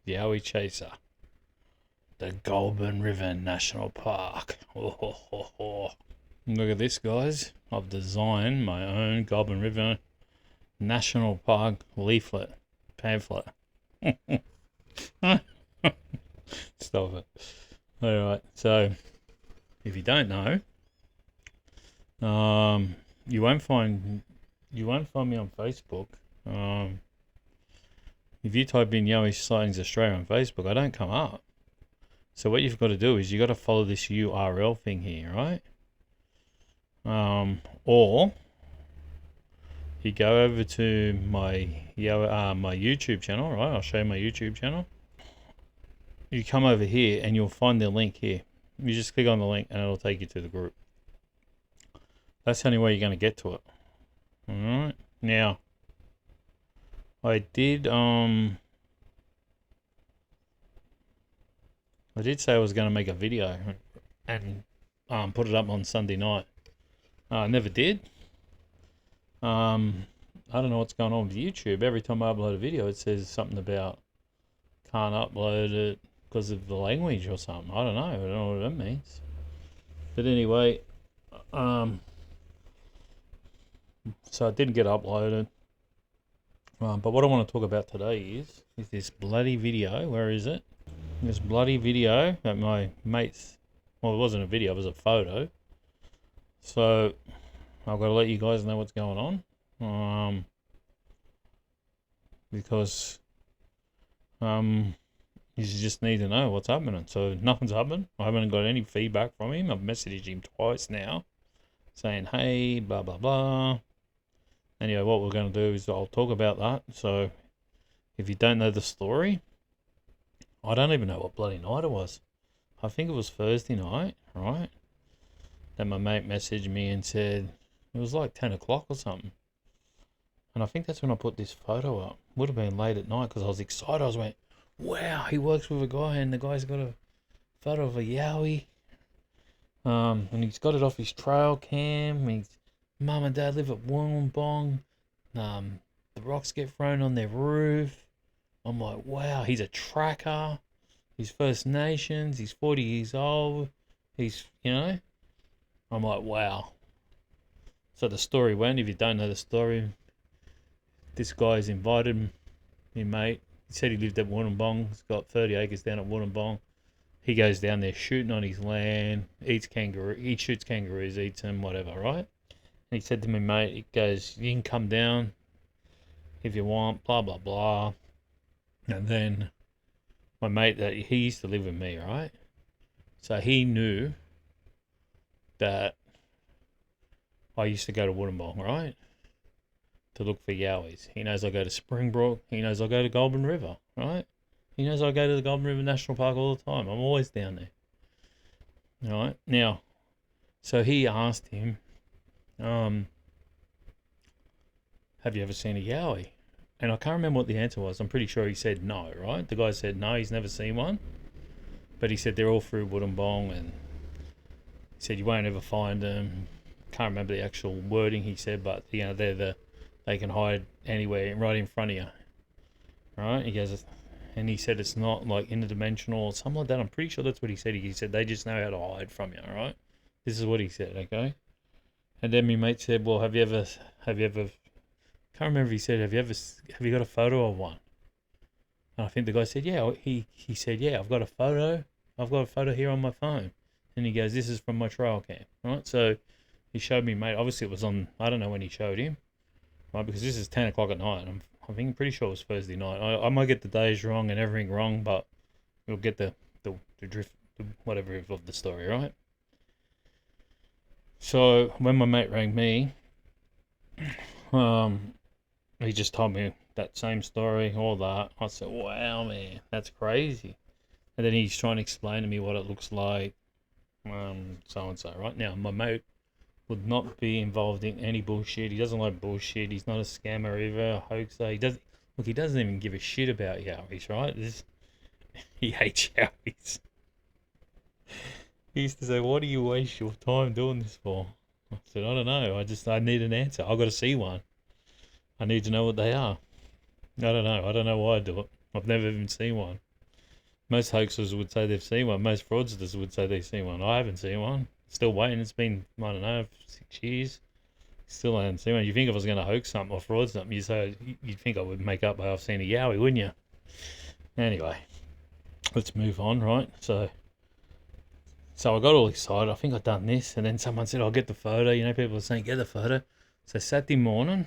Yowie Chaser, the Goulburn River National Park. Oh. Look at this, guys. I've designed my own Goulburn River National Park pamphlet. Stop it. Alright, so if you don't know, you won't find me on Facebook. If you type in Yowie Sightings Australia on Facebook, I don't come up. So what you've got to do is you got to follow this URL thing here, right? Or you go over to my YouTube channel, right? I'll show you my YouTube channel. You come over here and you'll find the link here. You just click on the link and it'll take you to the group. That's the only way you're going to get to it. Alright. Now, I did say I was going to make a video and put it up on Sunday night. I never did. I don't know what's going on with YouTube. Every time I upload a video, it says something about can't upload it because of the language or something. I don't know what that means. But anyway, so it didn't get uploaded. But what I want to talk about today is this bloody video. Where is it? This bloody video that my mate's, well, it wasn't a video, it was a photo. So I've got to let you guys know what's going on. Because you just need to know what's happening. So nothing's happened. I haven't got any feedback from him. I've messaged him twice now saying, hey, blah, blah, blah. Anyway, what we're going to do is I'll talk about that. So if you don't know the story, I don't even know what bloody night it was. I think it was Thursday night, right? Then my mate messaged me and said it was like 10 o'clock or something. And I think that's when I put this photo up. Would have been late at night because I was excited. I was like, wow, he works with a guy and the guy's got a photo of a Yowie. And he's got it off his trail cam. His mum and dad live at Wollongong. The rocks get thrown on their roof. I'm like, wow, he's a tracker. He's First Nations. He's 40 years old. He's, I'm like, wow. So the story went, if you don't know the story, this guy's invited me, mate. He said he lived at Wollongong. He's got 30 acres down at Wollongong. He goes down there shooting on his land, shoots kangaroos, eats them, whatever, right? And he said to me, mate, he goes, you can come down if you want, blah, blah, blah. And then my mate, that he used to live with me, right? So he knew that I used to go to Wollongong, right? To look for yowies. He knows I go to Springbrook. He knows I go to Goulburn River, right? He knows I go to the Goulburn River National Park all the time. I'm always down there. All right. Now, so he asked him, have you ever seen a yowie? And I can't remember what the answer was. I'm pretty sure he said no, right? The guy said no, he's never seen one. But he said they're all through Wollongong, and he said you won't ever find them. Can't remember the actual wording he said, but they can hide anywhere right in front of you. Right? He goes, and he said it's not like interdimensional or something like that. I'm pretty sure that's what he said. He said they just know how to hide from you, right? This is what he said, okay? And then my mate said, well, have you ever can't remember if he said, have you got a photo of one? And I think the guy said, yeah. He said, yeah, I've got a photo here on my phone. And he goes, this is from my trail cam, right? So he showed me, mate. Obviously it was on, I don't know when he showed him, right? Because this is 10 o'clock at night. I'm pretty sure it was Thursday night. I might get the days wrong and everything wrong, but you'll get the drift, whatever of the story, right? So when my mate rang me, he just told me that same story, all that. I said, wow, man, that's crazy. And then he's trying to explain to me what it looks like, so and so. Right now, my mate would not be involved in any bullshit. He doesn't like bullshit. He's not a scammer either, a hoaxer. He doesn't even give a shit about yowies, right? He hates yowies. He used to say, what do you waste your time doing this for? I said, I don't know. I need an answer. I've got to see one. I need to know what they are. I don't know. I don't know why I do it. I've never even seen one. Most hoaxers would say they've seen one. Most fraudsters would say they've seen one. I haven't seen one. Still waiting. It's been, I don't know, 6 years. Still haven't seen one. You think if I was going to hoax something or fraud something, you'd think I would make up I've seen a Yowie, wouldn't you? Anyway, let's move on, right? So I got all excited. I think I'd done this, and then someone said, "I'll get the photo." You know, people were saying, "Get the photo." So Saturday morning,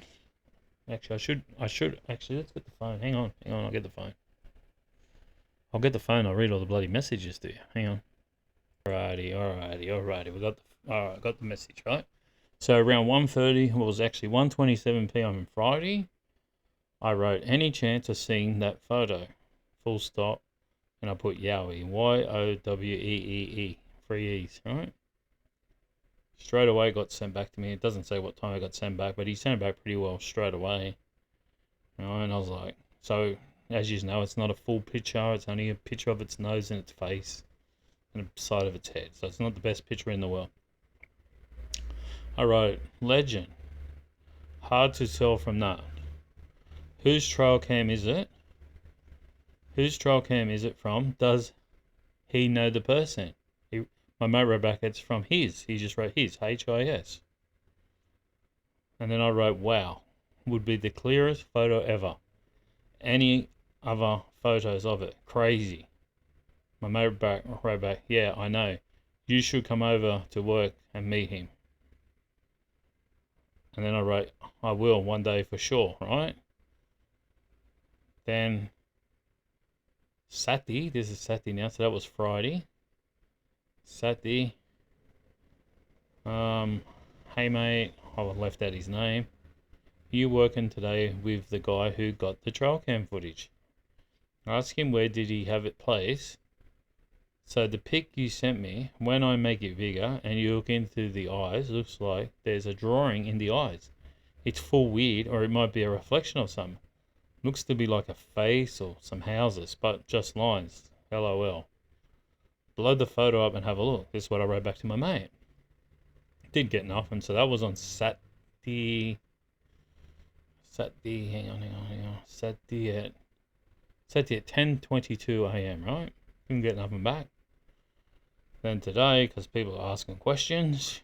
actually, I should actually let's get the phone. Hang on, I'll get the phone. I'll get the phone. I'll read all the bloody messages to you. Hang on. Alrighty. We got got the message, right? So around 1:30, it was actually 1:27 p.m. on Friday. I wrote, "Any chance of seeing that photo?" Full stop. And I put Yowie, Yoweee, 3 E's, right? Straight away got sent back to me. It doesn't say what time I got sent back, but he sent it back pretty well straight away. And I was like, so as you know, it's not a full picture. It's only a picture of its nose and its face and the side of its head. So it's not the best picture in the world. I wrote, "Legend. Hard to tell from that. Whose trail cam is it? Whose trail cam is it from? Does he know the person?" My mate wrote back, "It's from his." He just wrote his, His. And then I wrote, "Wow. Would be the clearest photo ever. Any other photos of it? Crazy." My mate wrote back, "Yeah, I know. You should come over to work and meet him." And then I wrote, "I will one day for sure," right? Then Saturday, this is Saturday now, so that was Friday. Saturday, "Hey mate," I left out his name. "You working today with the guy who got the trail cam footage?" I asked him where did he have it placed. So the pic you sent me, when I make it bigger and you look into the eyes, looks like there's a drawing in the eyes. It's full weird, or it might be a reflection of something. Looks to be like a face or some houses, but just lines. LOL. Blow the photo up and have a look. This is what I wrote back to my mate. Did get nothing, so that was on Saturday. Hang on. Saturday at 10:22 a.m. Right? Couldn't get nothing back. Then today, because people are asking questions,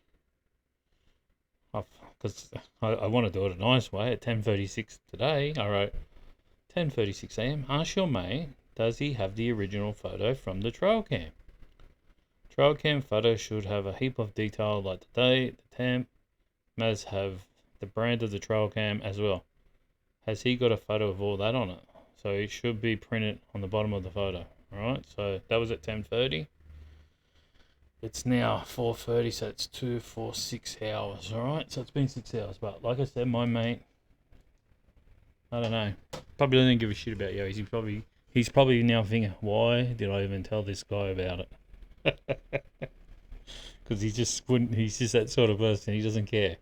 because I want to do it a nice way. At 10:36 today, I wrote, 10:36 a.m. Ask your mate, does he have the original photo from the trail cam? Trail cam photo should have a heap of detail like the date, the temp, must have the brand of the trail cam as well. Has he got a photo of all that on it? So it should be printed on the bottom of the photo. Alright, so that was at 10:30. It's now 4:30, so it's 2, 4, 6 hours. Alright, so it's been 6 hours. But like I said, my mate, I don't know, probably doesn't give a shit about Yowie. He's probably now thinking, why did I even tell this guy about it? Because he's just that sort of person. He doesn't care.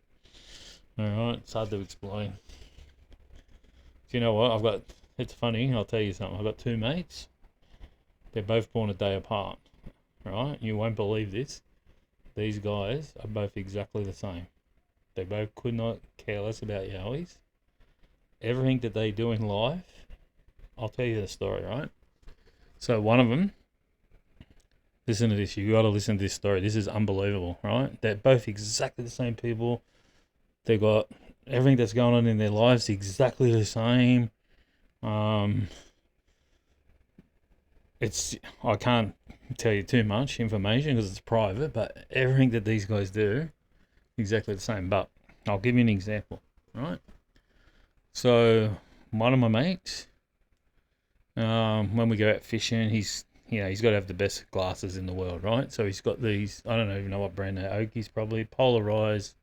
Alright, it's hard to explain. Do you know what? It's funny, I'll tell you something. I've got two mates. They're both born a day apart. Right? You won't believe this. These guys are both exactly the same. They both could not care less about Yowies. Everything that they do in life, I'll tell you the story, right? So one of them, listen to this. You got to listen to this story. This is unbelievable, right? They're both exactly the same people. They got everything that's going on in their lives exactly the same. I can't tell you too much information because it's private, but everything that these guys do, exactly the same. But I'll give you an example, right? So one of my mates, when we go out fishing, he's got to have the best glasses in the world, right? So he's got these, I don't even know what brand they're, Oakey's probably, polarized.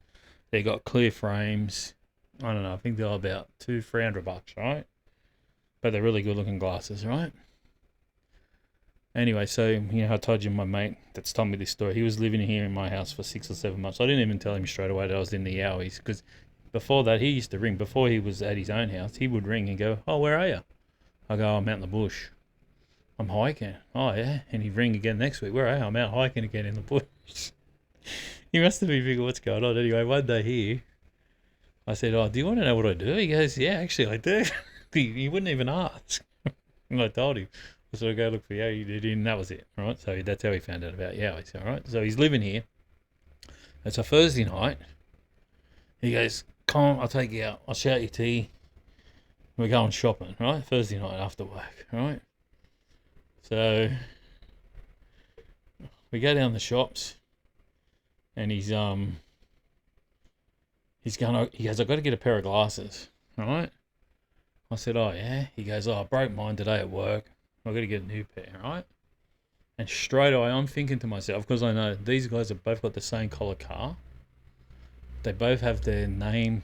They got clear frames. I don't know, I think they're about $200-300, right? But they're really good looking glasses, right? Anyway, so, I told you my mate that's told me this story. He was living here in my house for 6 or 7 months. I didn't even tell him straight away that I was in the Yowies, because before that, he used to ring. Before he was at his own house, he would ring and go, "Oh, where are you?" I go, "I'm out in the bush. I'm hiking." "Oh, yeah?" And he'd ring again next week. "Where are you?" "I'm out hiking again in the bush." He must have been thinking, what's going on? Anyway, one day here, I said, "Oh, do you want to know what I do?" He goes, "Yeah, actually I do." He wouldn't even ask. And I told him. So I go look for Yowie, and that was it, right? So that's how he found out about Yowie, all right? So he's living here. It's a Thursday night. He goes, come on, I'll take you out. I'll shout you tea. We're going shopping, right? Thursday night after work, right? So we go down the shops, and he goes, I've got to get a pair of glasses, right? I said, oh yeah. He goes, oh, I broke mine today at work. I've got to get a new pair, right? And straight away, I'm thinking to myself, because I know these guys have both got the same colour car. They both have their names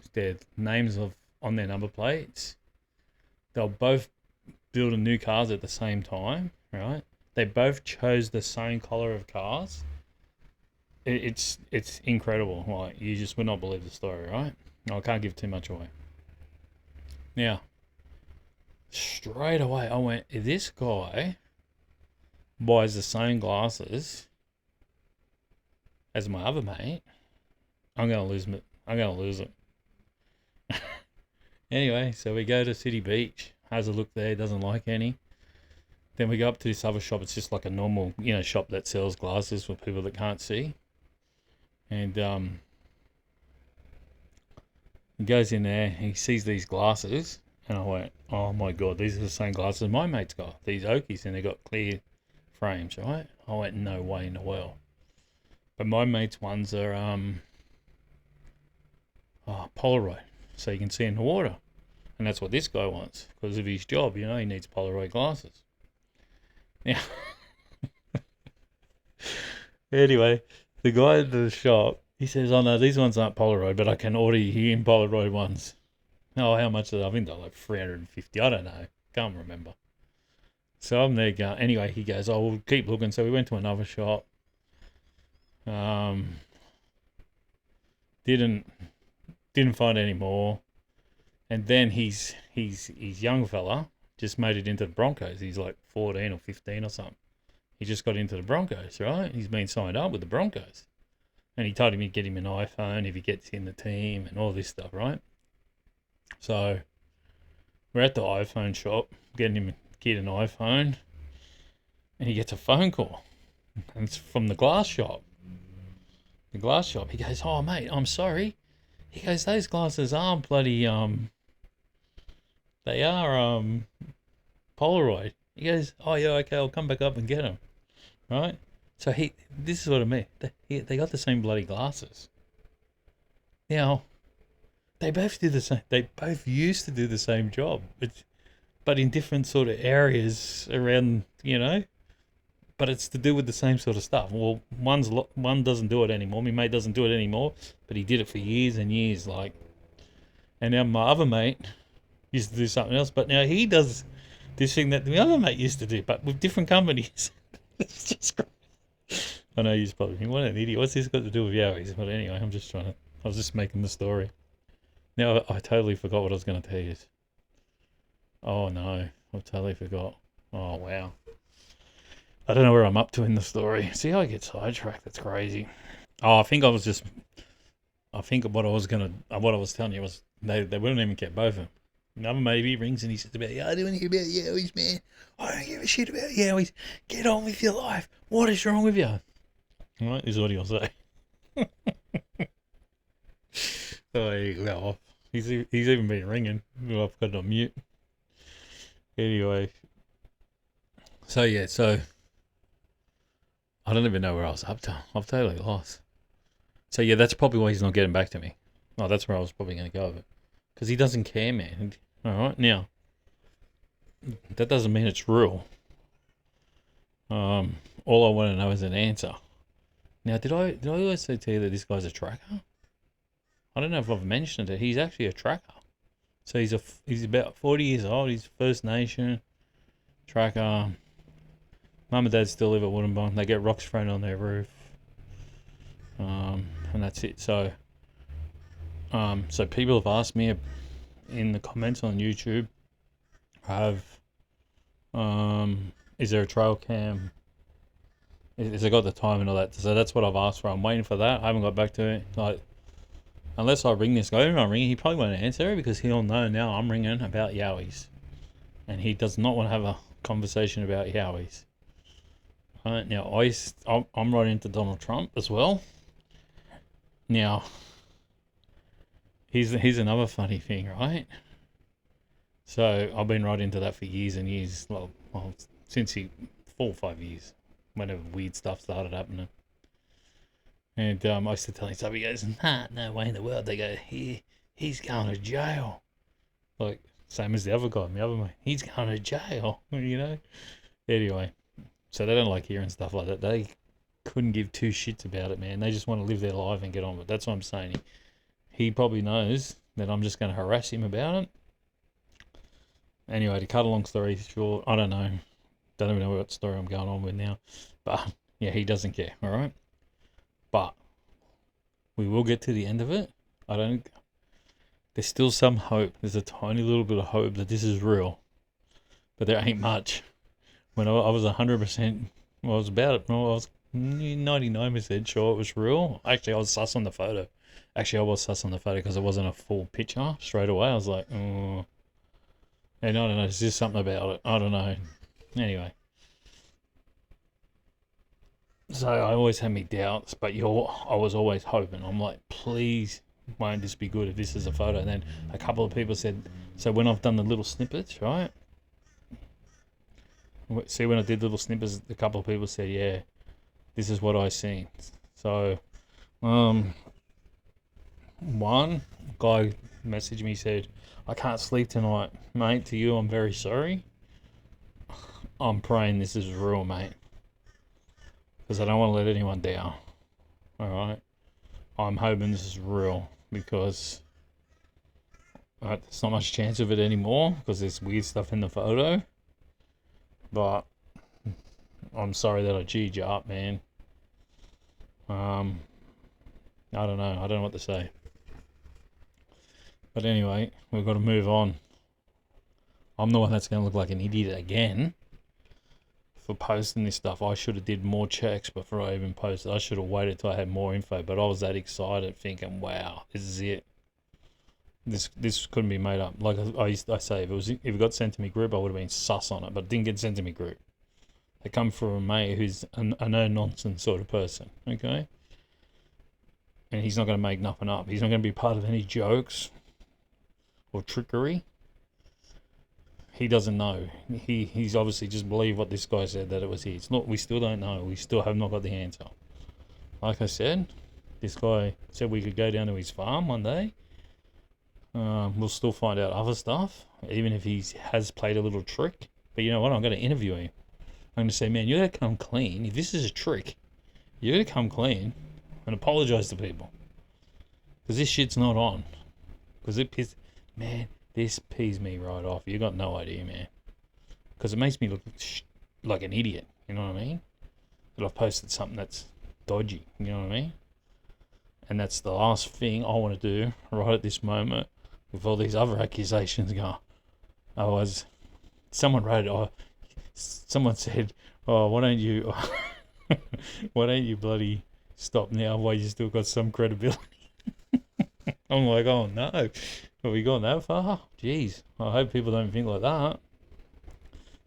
of on their number plates. They'll both build new cars at the same time, right? They both chose the same colour of cars. It's incredible. Like, you just would not believe the story, right? No, I can't give too much away. Now, straight away, I went, if this guy buys the same glasses as my other mate, I'm gonna lose it. I'm gonna lose it. Anyway, so we go to City Beach. Has a look there. Doesn't like any. Then we go up to this other shop. It's just like a normal, shop that sells glasses for people that can't see. And he goes in there. He sees these glasses, and I went, "Oh my god, these are the same glasses my mate's got. These Okies, and they got clear frames, right?" I went, "No way in the world." But my mate's ones are Polaroid, so you can see in the water. And that's what this guy wants because of his job. He needs Polaroid glasses. Now, anyway, the guy at the shop, he says, "Oh no, these ones aren't Polaroid, but I can order you in Polaroid ones." Oh, how much are they? I think they're like 350. I don't know. Can't remember. So I'm there going. Anyway, he goes, "Oh, we'll keep looking." So we went to another shop. Didn't find any more. And then he's young fella just made it into the Broncos. He's like 14 or 15 or something. He just got into the Broncos, right? He's been signed up with the Broncos. And he told him he'd get him an iPhone if he gets in the team and all this stuff, right? So we're at the iPhone shop, getting him get an iPhone, and he gets a phone call. And it's from the glass shop. The glass shop. He goes, "Oh mate, I'm sorry." He goes, "Those glasses aren't bloody they are Polaroid." He goes, "Oh yeah, okay, I'll come back up and get them." Right? So this is what I mean. They got the same bloody glasses. Now, they both do the same. They both used to do the same job, but in different sort of areas around, But it's to do with the same sort of stuff. Well, one doesn't do it anymore. My mate doesn't do it anymore, but he did it for years and years. And now my other mate used to do something else, but now he does this thing that the other mate used to do, but with different companies. It's just great. I know you're probably thinking, what an idiot. What's this got to do with Yowies? But anyway, I was just making the story. Now, I totally forgot what I was going to tell you. Oh no, I totally forgot. Oh wow. I don't know where I'm up to in the story. See how I get sidetracked? That's crazy. Oh, I think what I was telling you was they wouldn't even get both of them. Another maybe rings and he says about, "Yeah, I don't want to hear about Yowies, man. I don't give a shit about Yowies. Get on with your life. What is wrong with you?" All right, this is what he'll say. Oh, he go off. He's even been ringing. Oh, I've got it on mute. Anyway, so I don't even know where I was up to. I've totally lost. So yeah, that's probably why he's not getting back to me. Oh, that's where I was probably going to go with it. Because he doesn't care, man. All right, now, that doesn't mean it's real. All I want to know is an answer. Now, did I also tell you that this guy's a tracker? I don't know if I've mentioned it. He's actually a tracker. So he's about 40 years old. He's First Nation tracker. Mum and Dad still live at Wollongong. They get rocks thrown on their roof. And that's it. So people have asked me in the comments on YouTube, is there a trail cam? Has it got the time and all that? So that's what I've asked for. I'm waiting for that. I haven't got back to it. Unless I ring this guy, if I ring, he probably won't answer it because he'll know now I'm ringing about Yowies. And he does not want to have conversation about Yowies. Right, now, I'm right into Donald Trump as well. Now, here's another funny thing, right? So I've been right into that for years and years. Well, since 4 or 5 years, whenever weird stuff started happening. And I used to tell him stuff. He goes, "Nah, no way in the world." They go, he's going to jail. Like same as the other guy, my other mate. He's going to jail. You know. Anyway, so they don't like hearing stuff like that. They couldn't give two shits about it, man. They just want to live their life and get on with it. That's what I'm saying. He probably knows that I'm just going to harass him about it. Anyway, to cut a long story short, I don't know. Don't even know what story I'm going on with now. But yeah, he doesn't care, alright? But we will get to the end of it. There's still some hope. There's a tiny little bit of hope that this is real. But there ain't much. When I was 100%, I was 99% sure it was real. Actually, I was sus on the photo. Because it wasn't a full picture straight away. I was like, oh. And I don't know, there's just something about it. I don't know. Anyway. So I always had me doubts, but I was always hoping. I'm like, please, won't this be good if this is a photo? And then a couple of people said, so when I've done the little snippets, right? See, when I did little snippets, a couple of people said, yeah, this is what I seen. So, one guy messaged me, said, I can't sleep tonight, mate. To you, I'm very sorry. I'm praying this is real, mate. Because I don't want to let anyone down. Alright? I'm hoping this is real. Because there's not much chance of it anymore. Because there's weird stuff in the photo. But I'm sorry that I G'd you up, man. I don't know. I don't know what to say. But anyway, we've got to move on. I'm the one that's going to look like an idiot again for posting this stuff. I should have did more checks before I even posted. I should have waited till I had more info. But I was that excited, thinking, "Wow, this is it. This couldn't be made up." Like I say, if it got sent to me group, I would have been sus on it. But it didn't get sent to me group. They come from a mate who's a no nonsense sort of person. Okay. And he's not going to make nothing up. He's not going to be part of any jokes or trickery. He doesn't know. He's obviously just believed what this guy said, that it was his. Look, we still don't know. We still have not got the answer. Like I said, this guy said we could go down to his farm one day. We'll still find out other stuff, even if he has played a little trick. But you know what? I'm going to interview him. I'm going to say, man, you got to come clean. If this is a trick, you got to come clean and apologize to people. Because this shit's not on. Because this pees me right off. You got no idea, man. Because it makes me look like an idiot. You know what I mean? That I've posted something that's dodgy. You know what I mean? And that's the last thing I want to do right at this moment with all these other accusations going. Someone said, oh, why don't you bloody stop now while you still got some credibility? I'm like, oh no, have we gone that far? Jeez, I hope people don't think like that.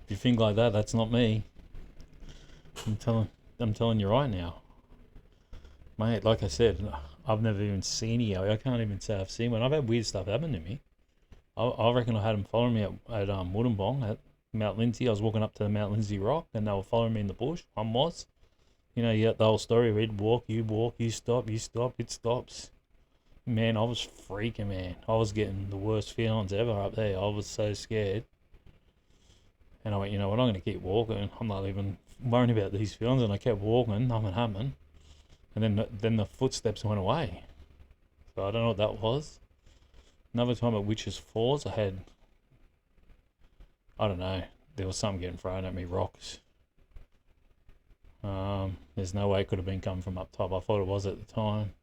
If you think like that, that's not me. I'm telling you right now, mate. Like I said, I've never even seen Yowie. I can't even say I've seen one. I've had weird stuff happen to me. I reckon I had them following me at Wollongong at Mount Lindsay. I was walking up to the Mount Lindsay rock, and they were following me in the bush. One was, you know, you got the whole story. We'd walk, you stop, it stops. Man, I was freaking, man. I was getting the worst feelings ever up there. I was so scared. And I went, you know what, I'm going to keep walking. I'm not even worrying about these feelings. And I kept walking, nothing happened. And then the footsteps went away. So I don't know what that was. Another time at Witches Falls, I don't know, there was something getting thrown at me, rocks. There's no way it could have been coming from up top. I thought it was at the time.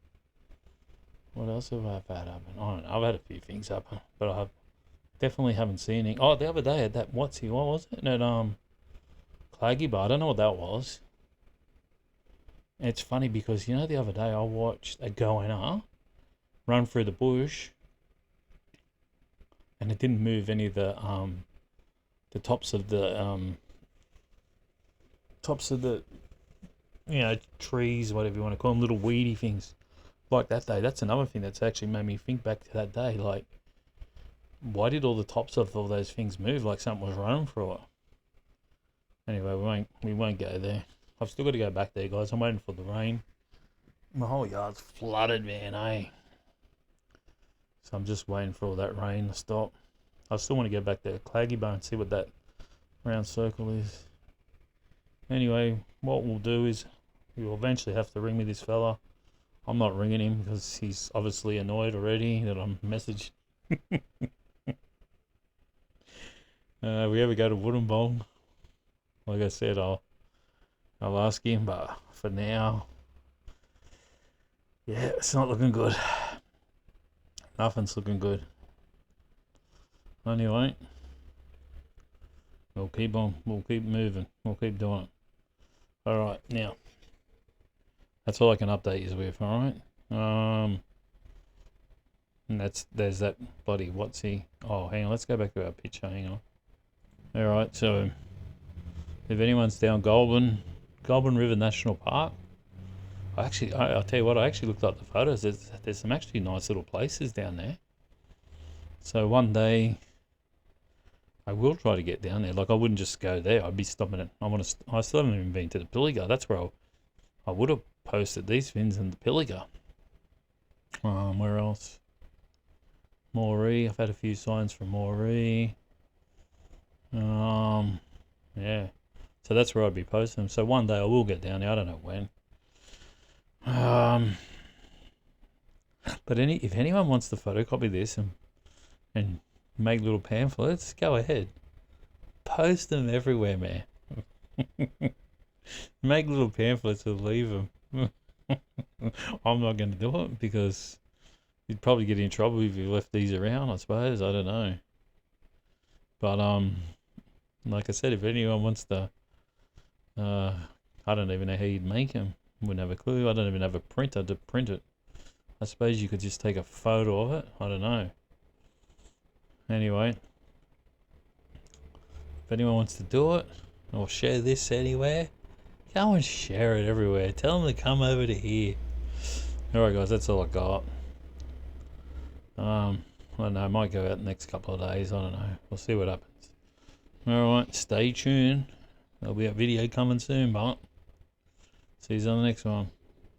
What else have I had happen? I don't know. I've had a few things happen, but I definitely haven't seen any. Oh, the other day at that, what was it? At Claggy Bar. I don't know what that was. And it's funny because, you know, the other day I watched a goanna run through the bush, and it didn't move any of the tops of the trees, whatever you want to call them, little weedy things like that day. That's another thing that's actually made me think back to that day. Like, why did all the tops of all those things move? Like something was running for it. Anyway, we won't go there. I've still got to go back there, guys. I'm waiting for the rain. My whole yard's flooded, man, eh? So I'm just waiting for all that rain to stop. I still want to go back there, Claggy Bar, and see what that round circle is. Anyway, what we'll do is we'll eventually have to ring me this fella. I'm not ringing him because he's obviously annoyed already that I'm messaged. We ever go to Wollongong, like I said, I'll ask him, but for now, yeah, it's not looking good. Nothing's looking good. Anyway, we'll keep moving, we'll keep doing it. Alright, now, that's all I can update you with, alright? And there's that bloody, what's he? Oh, hang on, let's go back to our picture, hang on. Alright, so, if anyone's down Goulburn River National Park, I'll tell you what, I actually looked up the photos. There's some actually nice little places down there. So one day, I will try to get down there. Like, I wouldn't just go there. I'd be stopping at. I still haven't even been to the Pilliga. That's where I would have posted these fins in the Pilliga. Where else? Moree. I've had a few signs from Moree. Yeah. So that's where I'd be posting them. So one day I will get down there. I don't know when. But if anyone wants to photocopy this and make little pamphlets, go ahead. Post them everywhere, man. Make little pamphlets and leave them. I'm not going to do it because you'd probably get in trouble if you left these around, I suppose. I don't know. But like I said, if anyone wants to, I don't even know how you'd make them. Wouldn't have a clue. I don't even have a printer to print it. I suppose you could just take a photo of it. I don't know. Anyway, if anyone wants to do it or share this anywhere, go and share it everywhere. Tell them to come over to here. Alright guys, that's all I got. I don't know, I might go out the next couple of days. I don't know. We'll see what happens. Alright, stay tuned. There'll be a video coming soon, but see you on the next one.